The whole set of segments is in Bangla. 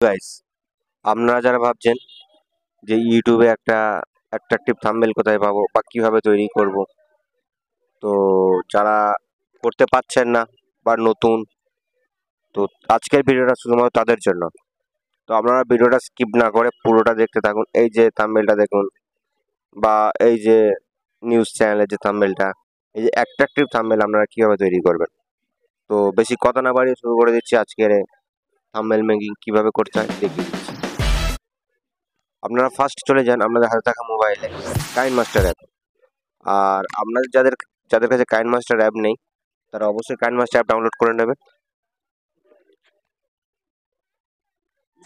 গাইস, আপনারা যারা ভাবছেন যে ইউটিউবে একটা অ্যাট্রাকটিভ থাম্বনেল কোথায় পাবো বা কিভাবে তৈরি করব, তো যারা করতে পারছেন না বা নতুন, তো আজকের ভিডিওটা শুধুমাত্র তাদের জন্য। তো আপনারা ভিডিওটা স্কিপ না করে পুরোটা দেখতে থাকুন। এই যে থাম্বনেলটা দেখুন, বা এই যে নিউজ চ্যানেলের যে থাম্বনেলটা, এই যে অ্যাট্রাকটিভ থাম্বনেল আপনারা কিভাবে তৈরি করবেন। তো বেশি কথা না বাড়িয়ে শুরু করে দিচ্ছি আজকের থাম্বনেল মেকিং কিভাবে করতে হয় দেখিয়ে দিচ্ছি। আপনারা ফার্স্ট চলে যান আপনাদের হাতে থাকা মোবাইলে কাইন মাস্টার অ্যাপ। আর আপনাদের যাদের যাদের কাছে কাইন মাস্টার অ্যাপ নেই, তারা অবশ্যই কাইন মাস্টার অ্যাপ ডাউনলোড করে নেবে।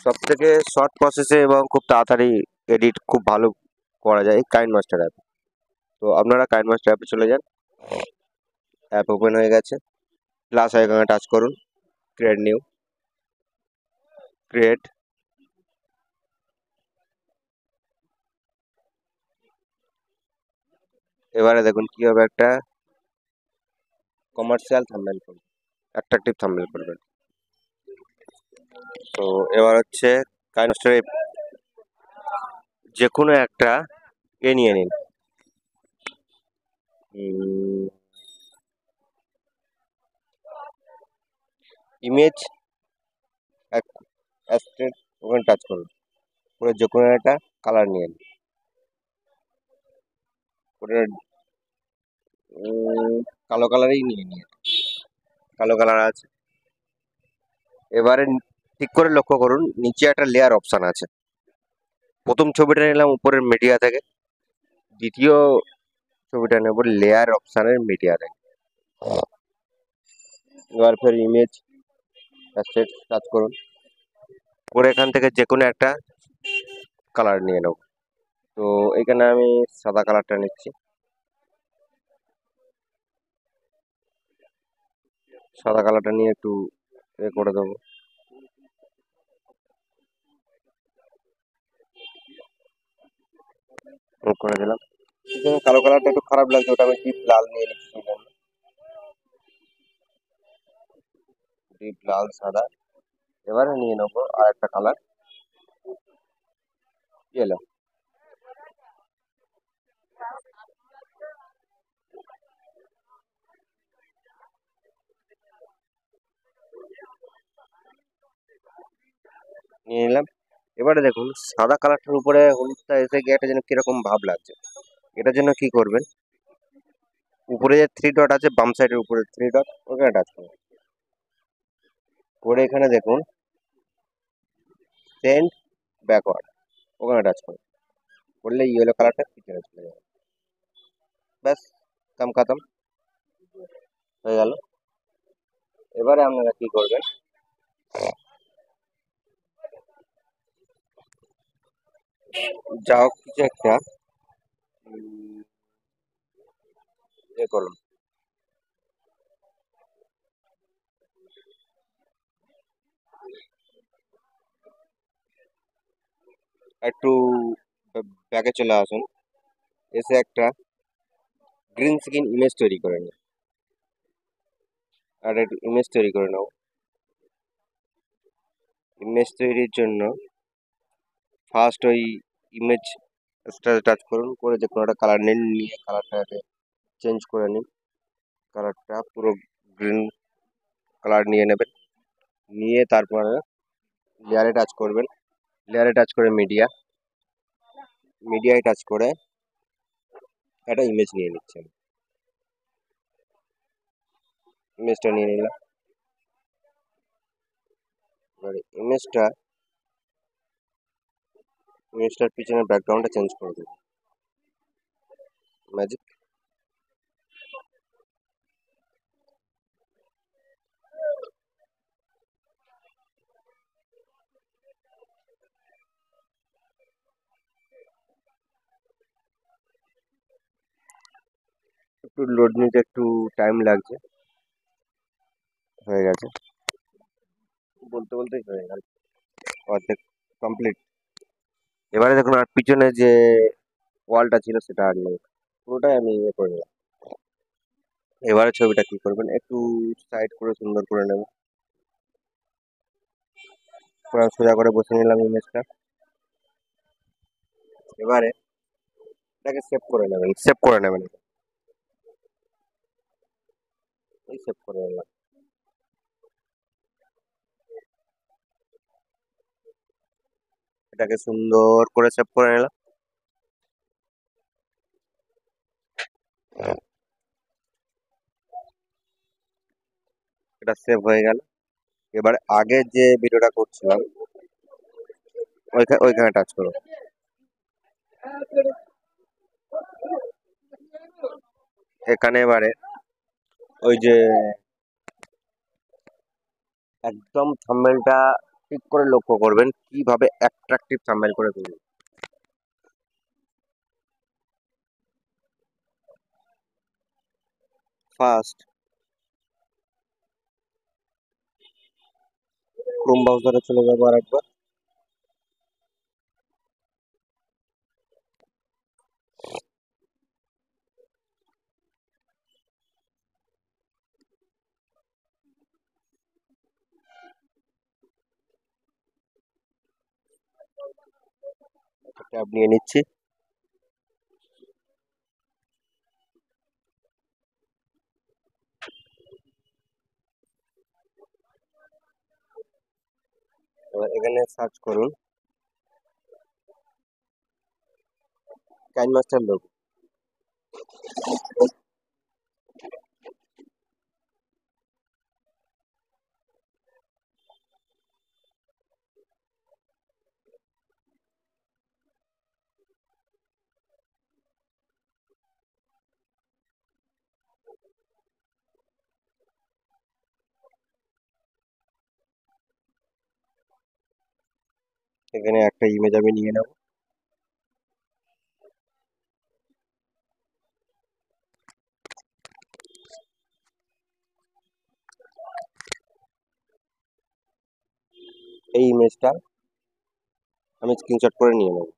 সব থেকে শর্ট প্রসেসে এবং খুব তাড়াতাড়ি এডিট খুব ভালো করা যায় এই কাইন মাস্টার অ্যাপ। তো আপনারা কাইন মাস্টার অ্যাপে চলে যান। অ্যাপ ওপেন হয়ে গেছে, প্লাস আইকনে টাচ করুন, ক্রিয়েট নিউ, ক্রিয়েট। এবারে দেখুন কিভাবে একটা কমার্শিয়াল থাম্বনেল করবেন, অ্যাট্রাকটিভ থাম্বনেল করবেন। তো এবার হচ্ছে কাইন মাস্টার যে কোনো একটা নিয়ে নিন। ইমেজ অ্যাস্টেট, ওখানে টাচ করুন, করে যে কোনো একটা কালার নিয়ে নিন। ওটা কালো কালারেই নিয়ে নিন, কালো কালার আছে। এবারে ঠিক করে লক্ষ্য করুন, নিচে একটা লেয়ার অপশান আছে। প্রথম ছবিটা নিলাম উপরের মিডিয়া থেকে, দ্বিতীয় ছবিটা নেব লেয়ার অপশানের মিডিয়া থেকে। এবার ফের ইমেজ অ্যাসেট টাচ করুন, করে এখান থেকে যে কোনো একটা কালার নিয়ে নেব। তো এখানে আমি সাদা কালারটা নিচ্ছি, সাদা কালারটা নিয়ে একটু করে দেবো। করে দিলাম। কালো কালারটা একটু খারাপ লাগছে, ওটা আমি ডিপ লাল নিয়ে নিচ্ছি। ডিপ লাল সাদা। এবারে নিয়ে নেবো আর একটা কালার, ইয়েলো। নিয়ে নিলাম। এবারে দেখুন সাদা কালারটার উপরে হলুদটা এসে গিয়ে একটা যেন কিরকম ভাব লাগছে। এটার জন্য কি করবেন, উপরে যে থ্রি ডট আছে, বাম সাইডের উপরে থ্রি ডট, ওখানে টাচ করুন, করে এখানে দেখুন সেন্ড ব্যাকওয়ার্ড, ওখানে টাচ করুন, করলে ইয়েলো কালারটা পিছনে চলে যাবে। ব্যাস, কাম খতম হয়ে গেল। এবারে আপনারা কি করবেন, যা হোক কিছু একটা করুন, একটু ব্যাকে চলে আসুন, এসে একটা গ্রিন স্ক্রিন ইমেজ তৈরি করে নিন। আর একটু ইমেজ তৈরি করে নেব। ইমেজ তৈরির জন্য ফার্স্ট ওই ইমেজ টাচ করুন, করে যে কোনো একটা কালার নিন, নিয়ে কালারটাকে চেঞ্জ করে নিন। কালারটা পুরো গ্রিন কালার নিয়ে নেবেন, নিয়ে তারপরে লেয়ারে টাচ করবেন, লেয়ারে টাচ করে মিডিয়ায় টাচ করে একটা ইমেজ নিয়ে নিচ্ছেন। ইমেজটা নিয়ে নিলাম। এবারে ইমেজটার পিছনে ব্যাকগ্রাউন্ডটা চেঞ্জ করে দেবো, ম্যাজিক। একটু লোড নিতে একটু টাইম লাগছে, হয়ে গেছে, বলতে বলতেই হয়ে গেল, অর্ধেক কমপ্লিট। এবারে দেখুন আর পিছনে যে ওয়ালটা ছিল সেটা আর নেই, পুরোটাই আমি করে নিলাম। এবারে ছবিটা কি করবেন, একটু সাইড করে সুন্দর করে নেব, পুরো সোজা করে বসে নিলাম ইমেজটা। এবারে এটাকে সেভ করে নেবেন এই সেভ করে নিলাম। এটাকে সুন্দর করে সেভ করে নিলাম। এটা সেভ হয়ে গেল। এবার আগে যে ভিডিওটা করছিলাম ওইখানে টাচ করো। এখানে এবারে ওই যে একদম থাম্বনেলটা ঠিক করে লক্ষ্য করবেন কিভাবে অ্যাট্রাকটিভ থাম্বনেল করে তুলবেন। ফার্স্ট ক্রোম ব্রাউজারে চলে যাবো আর একবার। ট্যাব নিয়ে নিচ্ছি। এবার এখানে সার্চ করুন কাইনমাস্টার লোগো। এখানে একটা ইমেজ আমি নিয়ে নেব। এই ইমেজটা আমি স্ক্রিনশট করে নিয়ে নেব।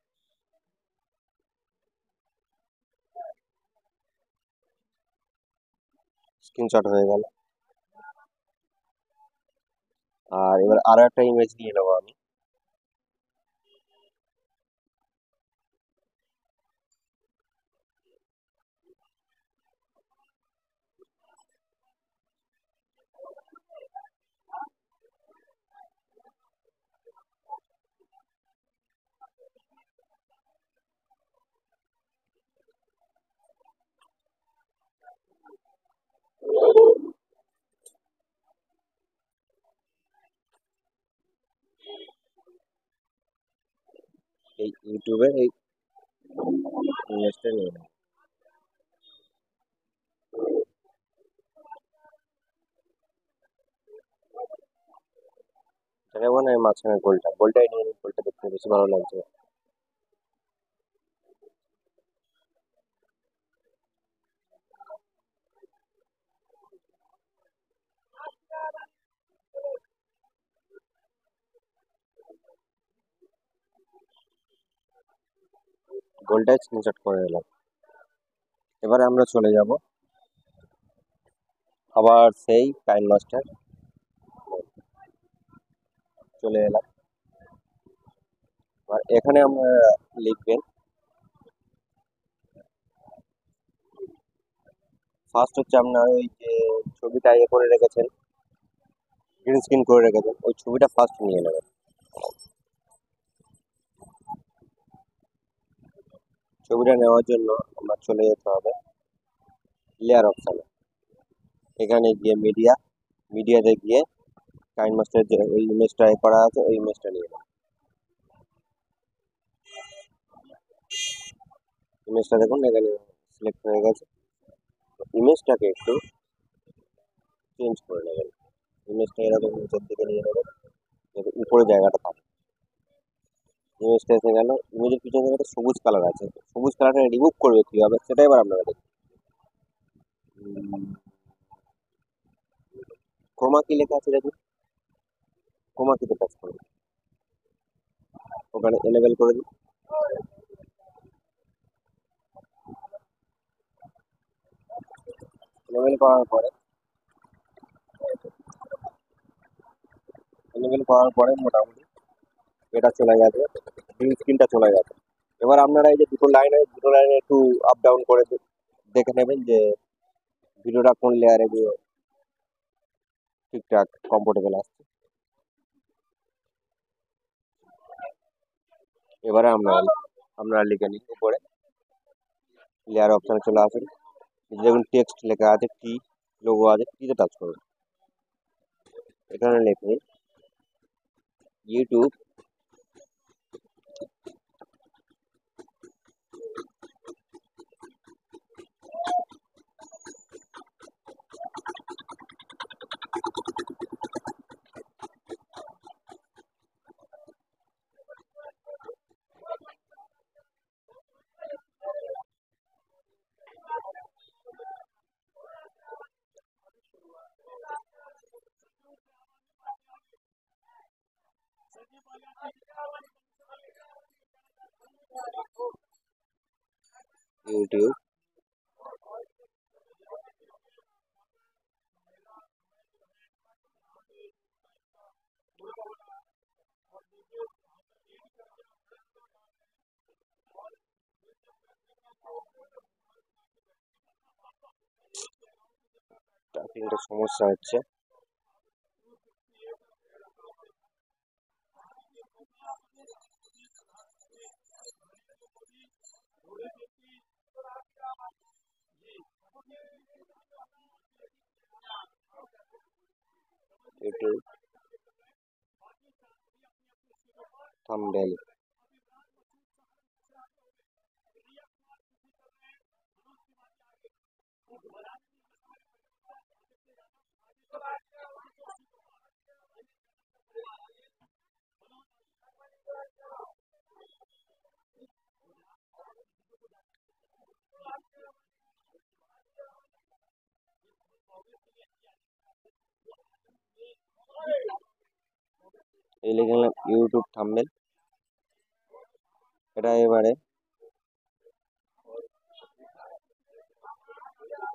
স্ক্রিনশট হয়ে গেল। আর এবার আরো একটা ইমেজ নিয়ে নেবো আমি। এই ইউটিউবের এই ইমেজটা নিয়ে নেব। নেব না এই মাঝখানে গোলটাই নিয়ে নিই, গোলটা দেখতে বেশি ভালো লাগছে। গোলটাই স্ক্রিনশট করে নিলাম। এবারে আমরা চলে যাব আবার সেই কাইনমাস্টার। চলে এলাম। আর এখানে আমরা লিখবেন ফার্স্ট হচ্ছে আপনার ওই যে ছবিটা ইয়ে করে রেখেছেন, গ্রিন স্ক্রিন করে রেখেছেন, ওই ছবিটা ফার্স্ট নিয়ে নেবেন। ছবিটা নেওয়ার জন্য আমরা চলে যেতে হবে লেয়ার অপশানে। এখানে গিয়ে মিডিয়াতে গিয়ে কাইনমাস্টার যে ওই ইমেজটা করা আছে ওই ইমেজটা নিয়ে নেবেন। ইমেজটা দেখুন এখানে সিলেক্ট হয়ে গেছে। ইমেজটাকে একটু চেঞ্জ করে নেবেন। ইমেজটা এরকম নিচের দিকে নিয়ে নেবেন, যাতে উপরে জায়গাটা থাকে। ইমেজটা এসে গেল। ইমেজের পিছনে একটা সবুজ কালার আছে, সবুজ কালারটা রিমুভ করবে কিভাবে সেটা এবার আপনারা দেখুন। ক্রোমা কি লেখা আছে দেখুন, ক্রোমা কিতে টাচ করুন, ওখানে এনেবেল করে দিন। এনেবেল করার পরে মোটামুটি এটা চলে গেছে, গ্রিন স্ক্রিনটা চলে গেছে। এবার আপনারা এই যে দুটো লাইনে একটু আপ ডাউন করে দেখে নেবেন যে ভিডিওটা কোন লেয়ারে গিয়ে ঠিকঠাক কমফোর্টেবল আসছে। এবারে আপনারা লিখে নিন উপরে লেয়ার অপশানে চলে আসেন, দেখুন টেক্সট লেখা আছে, কি লোগো আছে, কিতে টাচ করুন। এখানে লিখুন ইউটিউব ইউটিউব টাইপিংটা সমস্যা হচ্ছে। ইউটিউব থাম্বনেল, এই লিখে নিলাম ইউটিউব থাম্বনেল। এটা এবারে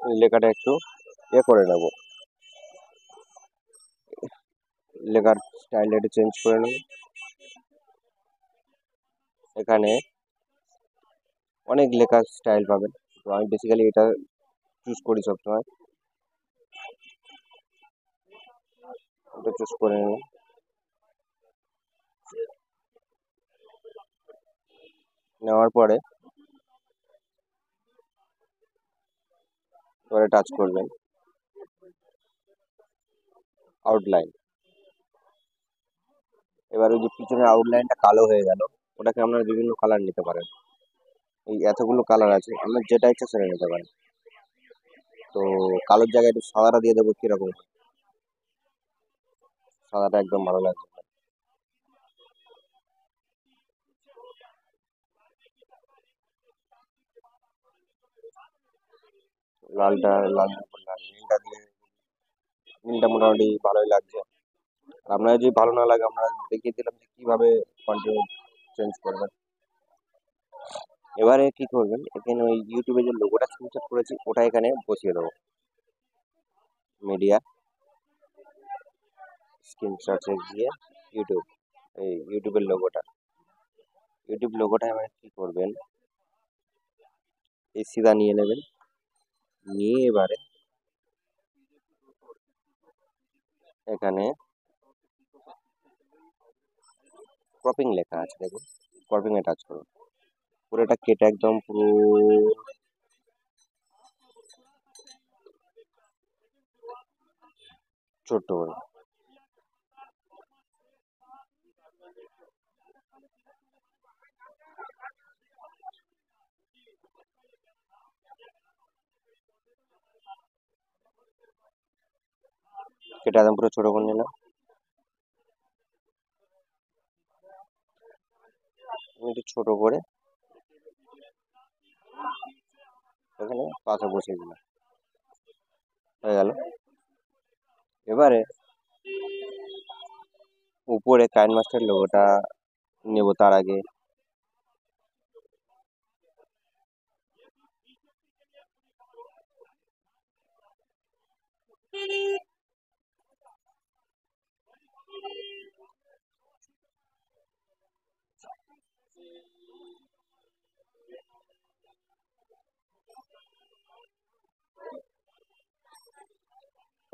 এই লেখাটা একটু করে নেব, লেখার স্টাইল একটু চেঞ্জ করে নেব। এখানে অনেক লেখার স্টাইল পাবেন, তো আমি বেসিক্যালি এটা চুজ করি সবসময়, এটা চুজ করে নিলাম। নেওয়ার পরে এবারে টাচ করবেন আউটলাইন। এবার ওই যে পিছনের আউটলাইনটা কালো হয়ে গেল, ওটাকে আপনারা বিভিন্ন কালার নিতে পারেন। এই এতগুলো কালার আছে, আপনার যেটা ইচ্ছা সেটা নিতে পারেন। তো কালোর জায়গায় একটু সাদাটা দিয়ে দেবো, কিরকম সাদাটা একদম ভালো লাগবে। লালটার উপর লাল, নীলটা দিয়ে, নীলটা মোটামুটি ভালোই লাগছে। আপনার যদি ভালো না লাগে, আমরা দেখিয়ে দিলাম যে কিভাবে কন্টিনিউ চেঞ্জ করবেন। এবারে কি করবেন, এখানে ওই ইউটিউবে যে লোগোটা স্ক্রিনশট করেছি ওটা এখানে বসিয়ে দেবো। মিডিয়া স্ক্রিনশটে গিয়ে ইউটিউব, এই ইউটিউবের লোগোটা এবার কি করবেন, এই সিধা নিয়ে নেবেন, নিয়ে এবারে এখানে ক্রপিং লেখা আছে, দেখুন ক্রপিং এ টাচ করুন। পুরোটা কেটে একদম পুরো ছোট্ট করে, কেটে একদম পুরো ছোট করে নিলাম। একটু ছোট করে এখানে পাশে বসিয়ে দিলাম, হয়ে গেল। এবারে উপরে কাইন মাস্টার লোগোটা নেব, তার আগে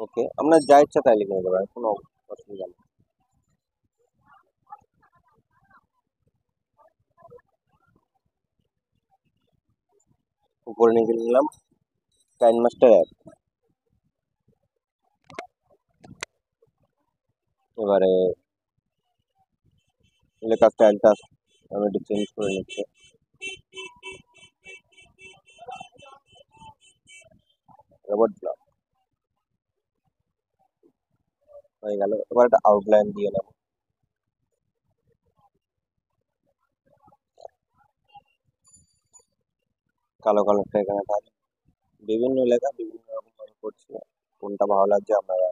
ওকে, আপনার যা ইচ্ছা তাই লিখে নিতে পারেন, কোনো অসুবিধা নেই। উপরে লিখে নিলাম কাইন মাস্টার অ্যাপ। এবারে লেখার স্টাইলটা আমি একটু চেঞ্জ করে নিচ্ছি। রোবট ব্লক হয়ে গেল। এবার একটা আউটলাইন দিয়ে নেব। কালো কালারটা এখানে থাকে, বিভিন্ন লেখা বিভিন্ন রকম ভাবে করছি, কোনটা ভালো লাগছে আপনারা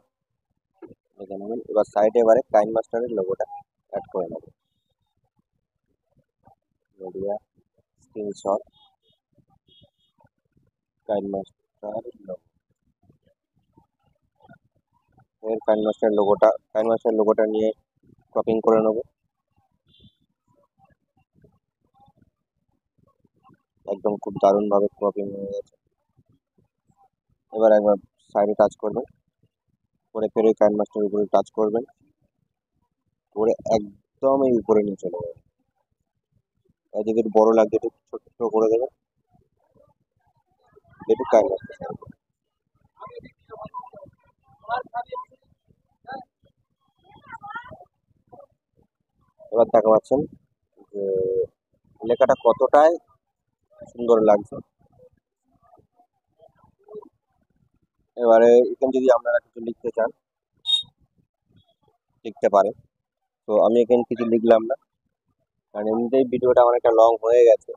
লিখে নেবেন। এবার সাইডে এবারে কাইন মাস্টারের লোগোটা অ্যাড করে নেব। মিডিয়া স্ক্রিনশট কাইন মাস্টার লোগো, এর কাইন মাস্টার লোগোটা নিয়ে ক্রপিং করে নেব। একদম খুব দারুণ ভাবে ক্রপিং হয়ে গেছে। এবার একবার সাইডে টাচ করবেন, করে ফের কাইন মাস্টার উপরে টাচ করবেন, করে একদম এই উপরে নিয়ে চলে যাবেন। যদি একটু বড় লাগছে একটু ছোট ছোট করে দেবেন, একটু কাইন মাস্টার। এবার দেখা পাচ্ছেন যে লেখাটা কতটাই সুন্দর লাগছে। এবারে এখানে যদি আপনারা কিছু লিখতে চান লিখতে পারেন। তো আমি এখানে কিছু লিখলাম না, কারণ এমনিতেই ভিডিওটা অনেকটা লং হয়ে গেছে,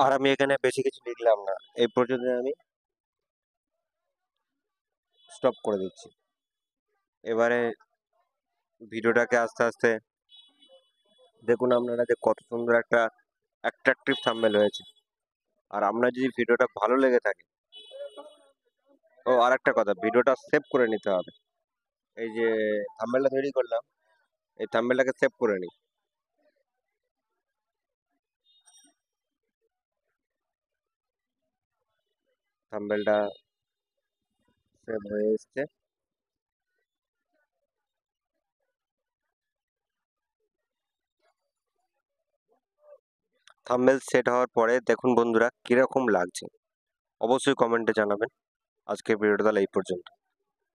আর আমি এখানে বেশি কিছু লিখলাম না। এই পর্যন্ত আমি স্টপ করে দিচ্ছি। এবারে ভিডিওটাকে আস্তে আস্তে দেখুন আপনারা যে কত সুন্দর একটা অ্যাট্রাকটিভ থাম্বনেল হয়েছে। আর আপনার যদি ভিডিওটা ভালো লেগে থাকে, ও আর একটা কথা, ভিডিওটা সেভ করে নিতে হবে। এই যে থাম্বনেলটা তৈরি করলাম, এই থাম্বনেলটাকে সেভ করে নিই। থাম্বনেলটা সেভ হয়ে এসছে। থাম্বনেল সেট হওয়ার পরে দেখুন বন্ধুরা কিরকম লাগছে, অবশ্যই কমেন্টে জানাবেন। আজকের ভিডিওটা তাহলে এই পর্যন্ত।